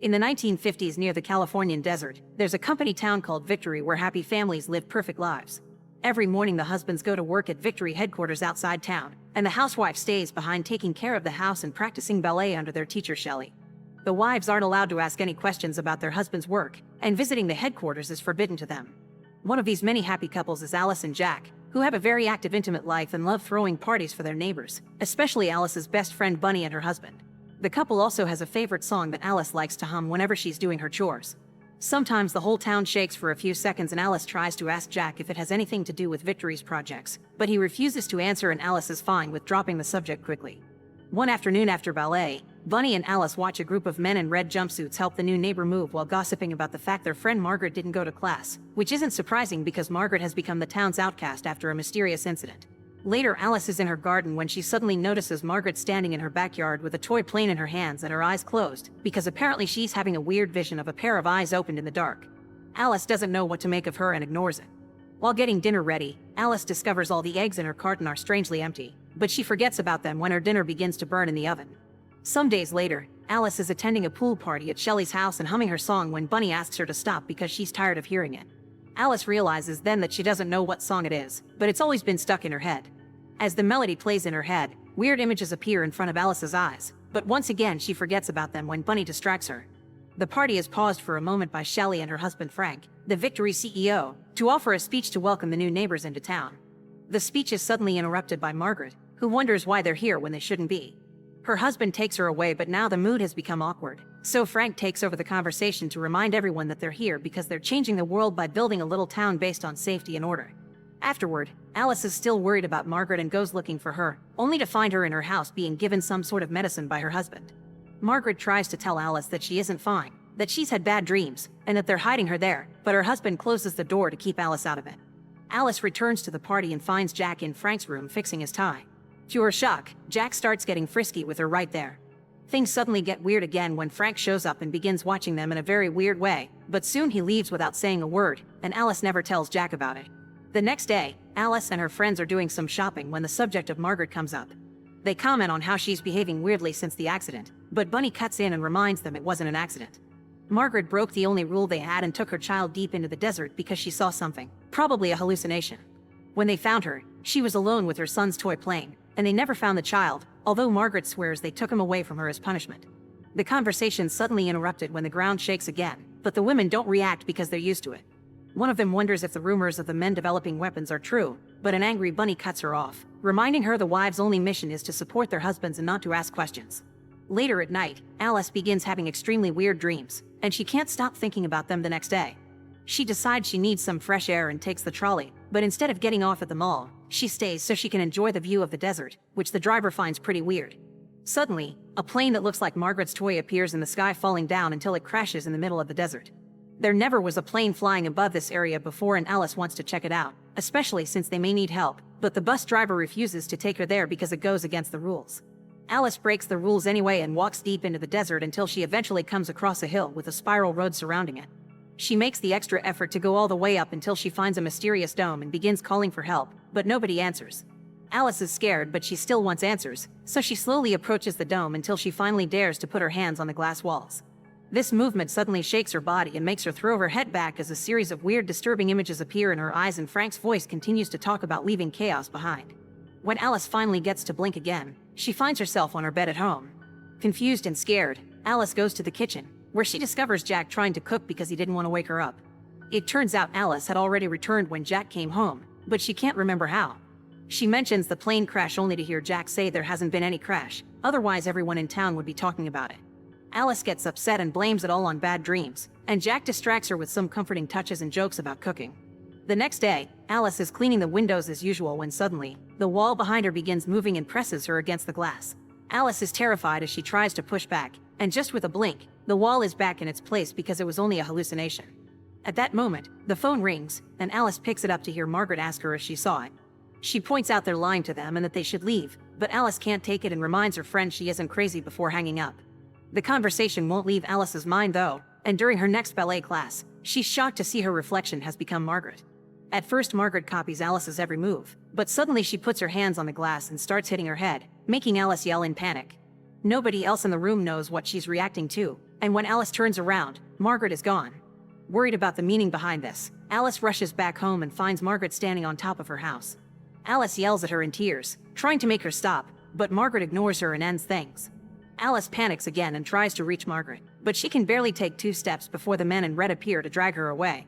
In the 1950s near the Californian desert, there's a company town called Victory where happy families live perfect lives. Every morning the husbands go to work at Victory headquarters outside town, and the housewife stays behind taking care of the house and practicing ballet under their teacher Shelley. The wives aren't allowed to ask any questions about their husband's work, and visiting the headquarters is forbidden to them. One of these many happy couples is Alice and Jack, who have a very active intimate life and love throwing parties for their neighbors, especially Alice's best friend Bunny and her husband. The couple also has a favorite song that Alice likes to hum whenever she's doing her chores. Sometimes the whole town shakes for a few seconds and Alice tries to ask Jack if it has anything to do with Victory's projects, but he refuses to answer and Alice is fine with dropping the subject quickly. One afternoon after ballet, Bunny and Alice watch a group of men in red jumpsuits help the new neighbor move while gossiping about the fact their friend Margaret didn't go to class, which isn't surprising because Margaret has become the town's outcast after a mysterious incident. Later, Alice is in her garden when she suddenly notices Margaret standing in her backyard with a toy plane in her hands and her eyes closed, because apparently she's having a weird vision of a pair of eyes opened in the dark. Alice doesn't know what to make of her and ignores it. While getting dinner ready, Alice discovers all the eggs in her carton are strangely empty, but she forgets about them when her dinner begins to burn in the oven. Some days later, Alice is attending a pool party at Shelley's house and humming her song when Bunny asks her to stop because she's tired of hearing it. Alice realizes then that she doesn't know what song it is, but it's always been stuck in her head. As the melody plays in her head, weird images appear in front of Alice's eyes, but once again she forgets about them when Bunny distracts her. The party is paused for a moment by Shelley and her husband Frank, the Victory CEO, to offer a speech to welcome the new neighbors into town. The speech is suddenly interrupted by Margaret, who wonders why they're here when they shouldn't be. Her husband takes her away, but now the mood has become awkward, so Frank takes over the conversation to remind everyone that they're here because they're changing the world by building a little town based on safety and order. Afterward, Alice is still worried about Margaret and goes looking for her, only to find her in her house being given some sort of medicine by her husband. Margaret tries to tell Alice that she isn't fine, that she's had bad dreams, and that they're hiding her there, but her husband closes the door to keep Alice out of it. Alice returns to the party and finds Jack in Frank's room fixing his tie. To her shock, Jack starts getting frisky with her right there. Things suddenly get weird again when Frank shows up and begins watching them in a very weird way, but soon he leaves without saying a word, and Alice never tells Jack about it. The next day, Alice and her friends are doing some shopping when the subject of Margaret comes up. They comment on how she's behaving weirdly since the accident, but Bunny cuts in and reminds them it wasn't an accident. Margaret broke the only rule they had and took her child deep into the desert because she saw something, probably a hallucination. When they found her, she was alone with her son's toy plane, and they never found the child, although Margaret swears they took him away from her as punishment. The conversation suddenly interrupted when the ground shakes again, but the women don't react because they're used to it. One of them wonders if the rumors of the men developing weapons are true, but an angry Bunny cuts her off, reminding her the wives' only mission is to support their husbands and not to ask questions. Later at night, Alice begins having extremely weird dreams, and she can't stop thinking about them the next day. She decides she needs some fresh air and takes the trolley, but instead of getting off at the mall, she stays so she can enjoy the view of the desert, which the driver finds pretty weird. Suddenly, a plane that looks like Margaret's toy appears in the sky, falling down until it crashes in the middle of the desert. There never was a plane flying above this area before and Alice wants to check it out, especially since they may need help, but the bus driver refuses to take her there because it goes against the rules. Alice breaks the rules anyway and walks deep into the desert until she eventually comes across a hill with a spiral road surrounding it. She makes the extra effort to go all the way up until she finds a mysterious dome and begins calling for help, but nobody answers. Alice is scared, but she still wants answers, so she slowly approaches the dome until she finally dares to put her hands on the glass walls. This movement suddenly shakes her body and makes her throw her head back as a series of weird, disturbing images appear in her eyes and Frank's voice continues to talk about leaving chaos behind. When Alice finally gets to blink again, she finds herself on her bed at home. Confused and scared, Alice goes to the kitchen, where she discovers Jack trying to cook because he didn't want to wake her up. It turns out Alice had already returned when Jack came home, but she can't remember how. She mentions the plane crash only to hear Jack say there hasn't been any crash, otherwise everyone in town would be talking about it. Alice gets upset and blames it all on bad dreams, and Jack distracts her with some comforting touches and jokes about cooking. The next day, Alice is cleaning the windows as usual when suddenly, the wall behind her begins moving and presses her against the glass. Alice is terrified as she tries to push back, and just with a blink, the wall is back in its place because it was only a hallucination. At that moment, the phone rings, and Alice picks it up to hear Margaret ask her if she saw it. She points out they're lying to them and that they should leave, but Alice can't take it and reminds her friend she isn't crazy before hanging up. The conversation won't leave Alice's mind though, and during her next ballet class, she's shocked to see her reflection has become Margaret. At first Margaret copies Alice's every move, but suddenly she puts her hands on the glass and starts hitting her head, making Alice yell in panic. Nobody else in the room knows what she's reacting to, And when Alice turns around, Margaret is gone. Worried about the meaning behind this, Alice rushes back home and finds Margaret standing on top of her house. Alice yells at her in tears, trying to make her stop, but Margaret ignores her and ends things. Alice panics again and tries to reach Margaret, but she can barely take 2 steps before the men in red appear to drag her away.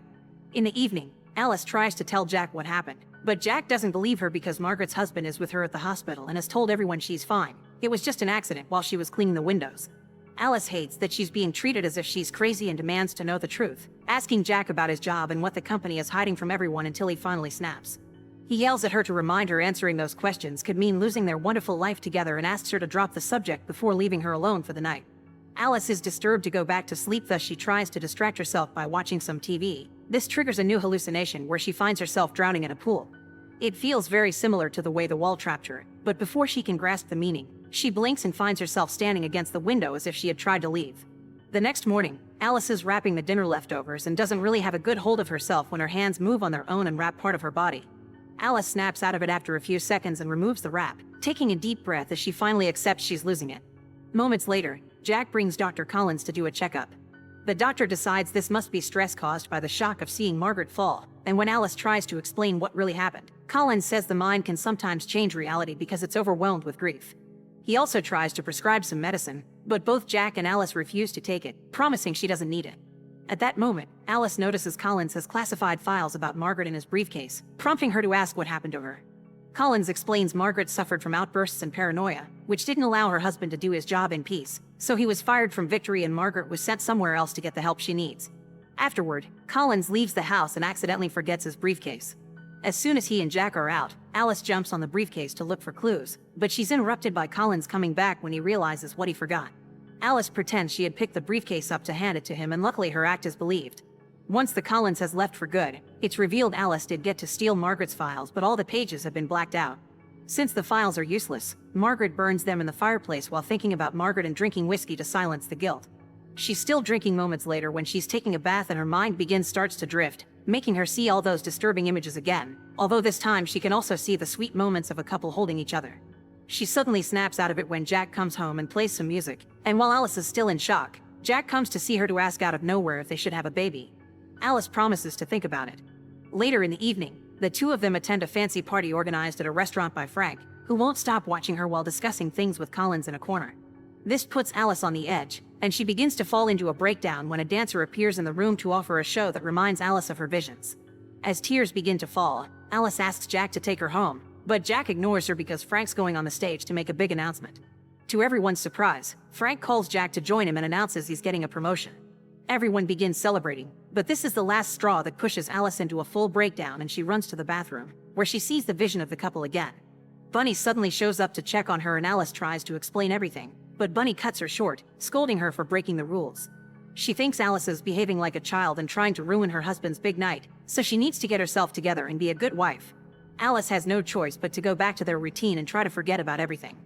In the evening, Alice tries to tell Jack what happened, but Jack doesn't believe her because Margaret's husband is with her at the hospital and has told everyone she's fine. It was just an accident while she was cleaning the windows. Alice hates that she's being treated as if she's crazy and demands to know the truth, asking Jack about his job and what the company is hiding from everyone until he finally snaps. He yells at her to remind her answering those questions could mean losing their wonderful life together and asks her to drop the subject before leaving her alone for the night. Alice is disturbed to go back to sleep, thus she tries to distract herself by watching some TV. This triggers a new hallucination where she finds herself drowning in a pool. It feels very similar to the way the wall trapped her, but before she can grasp the meaning, she blinks and finds herself standing against the window as if she had tried to leave. The next morning, Alice is wrapping the dinner leftovers and doesn't really have a good hold of herself when her hands move on their own and wrap part of her body. Alice snaps out of it after a few seconds and removes the wrap, taking a deep breath as she finally accepts she's losing it. Moments later, Jack brings Dr. Collins to do a checkup. The doctor decides this must be stress caused by the shock of seeing Margaret fall, and when Alice tries to explain what really happened, Collins says the mind can sometimes change reality because it's overwhelmed with grief. He also tries to prescribe some medicine, but both Jack and Alice refuse to take it, promising she doesn't need it. At that moment, Alice notices Collins has classified files about Margaret in his briefcase, prompting her to ask what happened to her. Collins explains Margaret suffered from outbursts and paranoia, which didn't allow her husband to do his job in peace, so he was fired from Victory and Margaret was sent somewhere else to get the help she needs. Afterward, Collins leaves the house and accidentally forgets his briefcase. As soon as he and Jack are out, Alice jumps on the briefcase to look for clues, but she's interrupted by Collins coming back when he realizes what he forgot. Alice pretends she had picked the briefcase up to hand it to him, and luckily her act is believed. Once the Collins has left for good, it's revealed Alice did get to steal Margaret's files, but all the pages have been blacked out. Since the files are useless, Margaret burns them in the fireplace while thinking about Margaret and drinking whiskey to silence the guilt. She's still drinking moments later when she's taking a bath and her mind starts to drift, making her see all those disturbing images again, although this time she can also see the sweet moments of a couple holding each other. She suddenly snaps out of it when Jack comes home and plays some music, and while Alice is still in shock, Jack comes to see her to ask out of nowhere if they should have a baby. Alice promises to think about it. Later in the evening, the two of them attend a fancy party organized at a restaurant by Frank, who won't stop watching her while discussing things with Collins in a corner. This puts Alice on the edge, and she begins to fall into a breakdown when a dancer appears in the room to offer a show that reminds Alice of her visions. As tears begin to fall, Alice asks Jack to take her home, but Jack ignores her because Frank's going on the stage to make a big announcement. To everyone's surprise, Frank calls Jack to join him and announces he's getting a promotion. Everyone begins celebrating, but this is the last straw that pushes Alice into a full breakdown, and she runs to the bathroom, where she sees the vision of the couple again. Bunny suddenly shows up to check on her and Alice tries to explain everything, but Bunny cuts her short, scolding her for breaking the rules. She thinks Alice is behaving like a child and trying to ruin her husband's big night, so she needs to get herself together and be a good wife. Alice has no choice but to go back to their routine and try to forget about everything.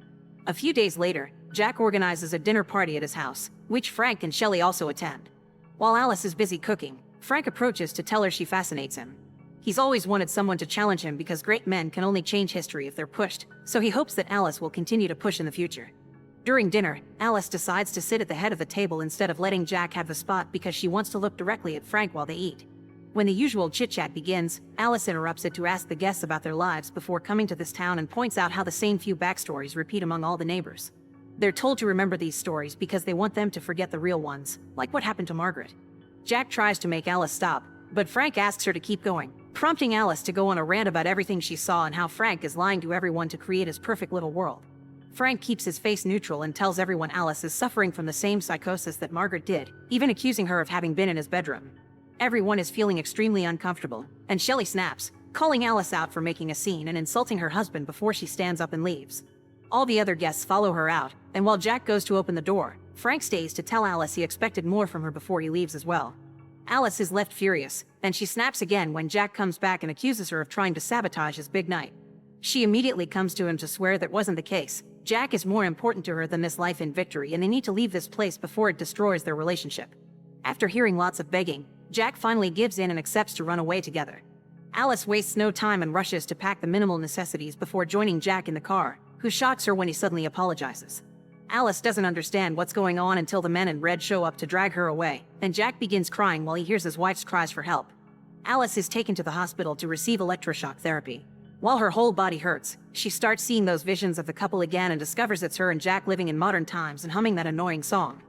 A few days later, Jack organizes a dinner party at his house, which Frank and Shelley also attend. While Alice is busy cooking, Frank approaches to tell her she fascinates him. He's always wanted someone to challenge him because great men can only change history if they're pushed, so he hopes that Alice will continue to push in the future. During dinner, Alice decides to sit at the head of the table instead of letting Jack have the spot because she wants to look directly at Frank while they eat. When the usual chit-chat begins, Alice interrupts it to ask the guests about their lives before coming to this town and points out how the same few backstories repeat among all the neighbors. They're told to remember these stories because they want them to forget the real ones, like what happened to Margaret. Jack tries to make Alice stop, but Frank asks her to keep going, prompting Alice to go on a rant about everything she saw and how Frank is lying to everyone to create his perfect little world. Frank keeps his face neutral and tells everyone Alice is suffering from the same psychosis that Margaret did, even accusing her of having been in his bedroom. Everyone is feeling extremely uncomfortable, and Shelley snaps, calling Alice out for making a scene and insulting her husband before she stands up and leaves. All the other guests follow her out, and while Jack goes to open the door, Frank stays to tell Alice he expected more from her before he leaves as well. Alice is left furious, and she snaps again when Jack comes back and accuses her of trying to sabotage his big night. She immediately comes to him to swear that wasn't the case. Jack is more important to her than this life in Victory, and they need to leave this place before it destroys their relationship. After hearing lots of begging, Jack finally gives in and accepts to run away together. Alice wastes no time and rushes to pack the minimal necessities before joining Jack in the car, who shocks her when he suddenly apologizes. Alice doesn't understand what's going on until the men in red show up to drag her away, and Jack begins crying while he hears his wife's cries for help. Alice is taken to the hospital to receive electroshock therapy. While her whole body hurts, she starts seeing those visions of the couple again and discovers it's her and Jack living in modern times and humming that annoying song.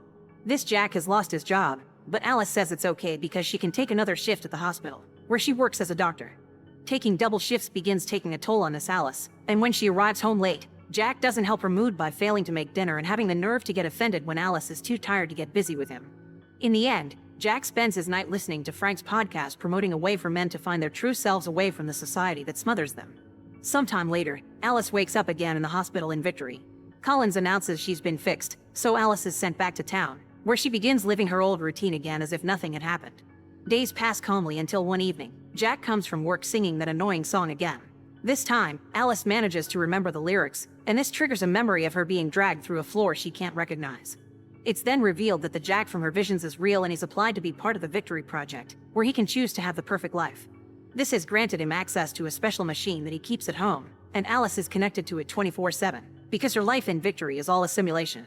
This Jack has lost his job, but Alice says it's okay because she can take another shift at the hospital, where she works as a doctor. Taking double shifts begins taking a toll on this Alice, and when she arrives home late, Jack doesn't help her mood by failing to make dinner and having the nerve to get offended when Alice is too tired to get busy with him. In the end, Jack spends his night listening to Frank's podcast promoting a way for men to find their true selves away from the society that smothers them. Sometime later, Alice wakes up again in the hospital in Victory. Collins announces she's been fixed, so Alice is sent back to town, where she begins living her old routine again as if nothing had happened. Days pass calmly until one evening, Jack comes from work singing that annoying song again. This time, Alice manages to remember the lyrics, and this triggers a memory of her being dragged through a floor she can't recognize. It's then revealed that the Jack from her visions is real and he's applied to be part of the Victory Project, where he can choose to have the perfect life. This has granted him access to a special machine that he keeps at home, and Alice is connected to it 24/7, because her life in Victory is all a simulation.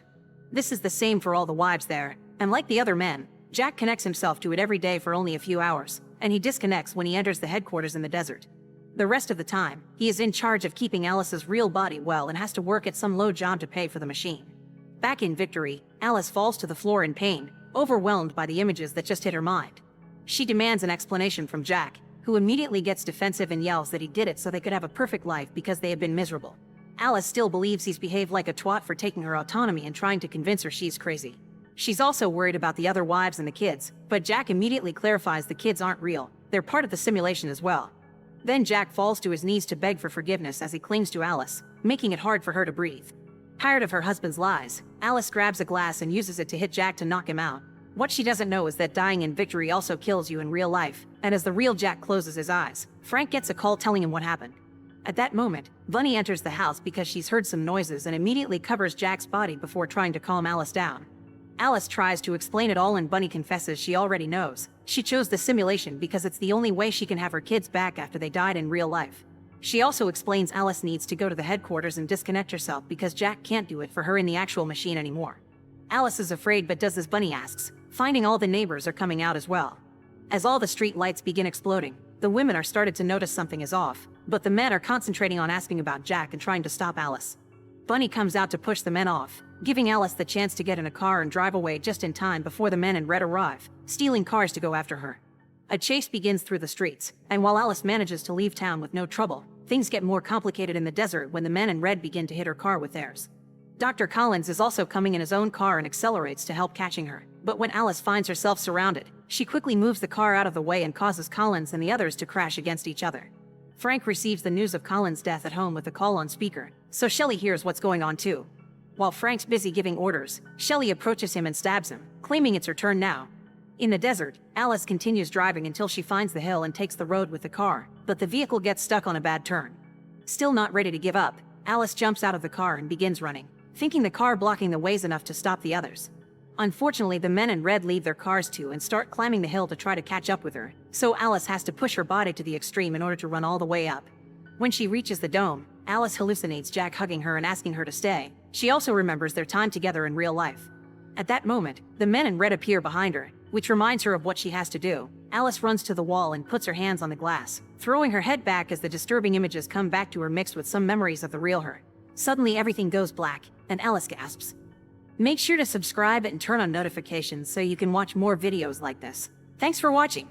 This is the same for all the wives there, and like the other men, Jack connects himself to it every day for only a few hours, and he disconnects when he enters the headquarters in the desert. The rest of the time, he is in charge of keeping Alice's real body well and has to work at some low job to pay for the machine. Back in Victory, Alice falls to the floor in pain, overwhelmed by the images that just hit her mind. She demands an explanation from Jack, who immediately gets defensive and yells that he did it so they could have a perfect life because they had been miserable. Alice still believes he's behaved like a twat for taking her autonomy and trying to convince her she's crazy. She's also worried about the other wives and the kids, but Jack immediately clarifies the kids aren't real, they're part of the simulation as well. Then Jack falls to his knees to beg for forgiveness as he clings to Alice, making it hard for her to breathe. Tired of her husband's lies, Alice grabs a glass and uses it to hit Jack to knock him out. What she doesn't know is that dying in Victory also kills you in real life, and as the real Jack closes his eyes, Frank gets a call telling him what happened. At that moment, Bunny enters the house because she's heard some noises and immediately covers Jack's body before trying to calm Alice down. Alice tries to explain it all and Bunny confesses she already knows. She chose the simulation because it's the only way she can have her kids back after they died in real life. She also explains Alice needs to go to the headquarters and disconnect herself because Jack can't do it for her in the actual machine anymore. Alice is afraid but does as Bunny asks, finding all the neighbors are coming out as well. As all the street lights begin exploding, the women are started to notice something is off, but the men are concentrating on asking about Jack and trying to stop Alice. Bunny comes out to push the men off, giving Alice the chance to get in a car and drive away just in time before the men in red arrive, stealing cars to go after her. A chase begins through the streets, and while Alice manages to leave town with no trouble, things get more complicated in the desert when the men in red begin to hit her car with theirs. Dr. Collins is also coming in his own car and accelerates to help catching her, but when Alice finds herself surrounded, she quickly moves the car out of the way and causes Collins and the others to crash against each other. Frank receives the news of Collins' death at home with a call on speaker, so Shelley hears what's going on too. While Frank's busy giving orders, Shelley approaches him and stabs him, claiming it's her turn now. In the desert, Alice continues driving until she finds the hill and takes the road with the car, but the vehicle gets stuck on a bad turn. Still not ready to give up, Alice jumps out of the car and begins running, thinking the car blocking the ways enough to stop the others. Unfortunately, the men in red leave their cars too and start climbing the hill to try to catch up with her, so Alice has to push her body to the extreme in order to run all the way up. When she reaches the dome, Alice hallucinates Jack hugging her and asking her to stay. She also remembers their time together in real life. At that moment, the men in red appear behind her, which reminds her of what she has to do. Alice runs to the wall and puts her hands on the glass, throwing her head back as the disturbing images come back to her mixed with some memories of the real her. Suddenly everything goes black, and Alice gasps. Make sure to subscribe and turn on notifications so you can watch more videos like this. Thanks for watching.